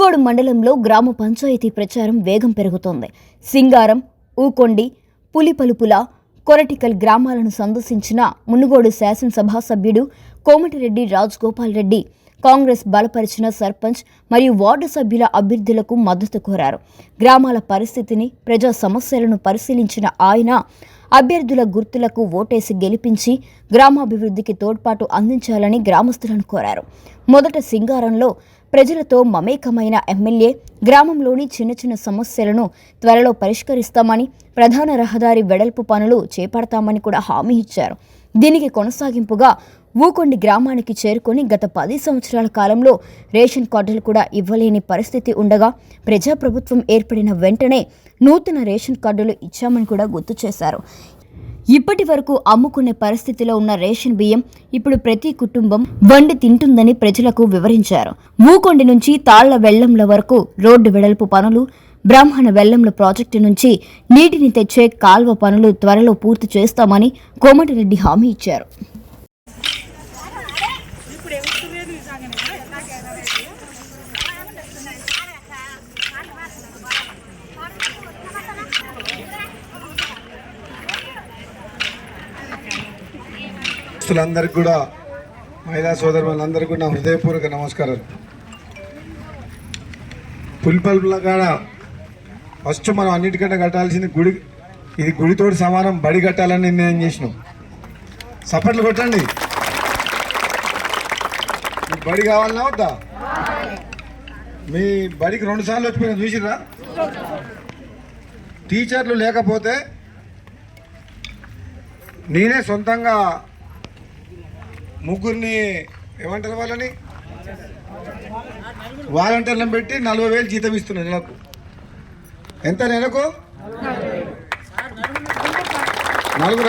మునుగోడు మండలంలో గ్రామ పంచాయతీ ప్రచారం వేగం పెరుగుతోంది. సింగారం, ఊకొండి, పులిపలుపుల, కొరటికల్ గ్రామాలను సందర్శించిన మునుగోడు శాసనసభ సభ్యుడు కోమటిరెడ్డి రాజగోపాల్ రెడ్డి కాంగ్రెస్ బలపరిచిన సర్పంచ్ మరియు వార్డు సభ్యుల అభ్యర్థులకు మద్దతు కోరారు. గ్రామాల పరిస్థితిని, ప్రజా సమస్యలను పరిశీలించిన ఆయన అభ్యర్థుల గుర్తులకు ఓటేసి గెలిపించి గ్రామాభివృద్ధికి తోడ్పాటు అందించాలని గ్రామస్తులను కోరారు. మొదట సింగారంలో ప్రజలతో మమేకమైన ఎమ్మెల్యే గ్రామంలోని చిన్న చిన్న సమస్యలను త్వరలో పరిష్కరిస్తామని, ప్రధాన రహదారి వెడల్పు పనులు చేపడతామని కూడా హామీ ఇచ్చారు. దీనికి కొనసాగింపుగా ఊకొండి గ్రామానికి చేరుకొని గత 10 సంవత్సరాల కాలంలో రేషన్ కార్డులు కూడా ఇవ్వలేని పరిస్థితి ఉండగా ప్రజాప్రభుత్వం ఏర్పడిన వెంటనే నూతన రేషన్ కార్డులు ఇచ్చామని కూడా గుర్తు చేశారు. ఇప్పటి వరకు అమ్ముకునే పరిస్థితిలో ఉన్న రేషన్ బియ్యం ఇప్పుడు ప్రతి కుటుంబం వండి తింటుందని ప్రజలకు వివరించారు. ఊకొండి నుంచి తాళ్ల వెల్లంల వరకు రోడ్డు వెడల్పు పనులు, బ్రాహ్మణ వెల్లంల ప్రాజెక్టు నుంచి నీటిని తెచ్చే కాల్వ పనులు త్వరలో పూర్తి చేస్తామని కోమటిరెడ్డి హామీ ఇచ్చారు. అందరికి కూడా, మహిళా సోదరులందరికీ కూడా నా హృదయపూర్వక నమస్కారాలు. పులిపల్పుల కాడ ఫస్ట్ మనం అన్నిటికంటే కట్టాల్సింది గుడి. ఇది గుడితోటి సమానం, బడి కట్టాలని నిర్ణయం చేసినాం. సపట్లు కొట్టండి. బడి కావాలన్నా వద్దా? మీ బడికి 2 సార్లు వచ్చిపోయినా చూసిరా? టీచర్లు లేకపోతే నేనే సొంతంగా ముగ్గురిని ఏమంటారు వాళ్ళని వాలంటీర్లను పెట్టి 40,000 జీతం ఇస్తున్నాను నెలకు. ఎంత నెలకు? 4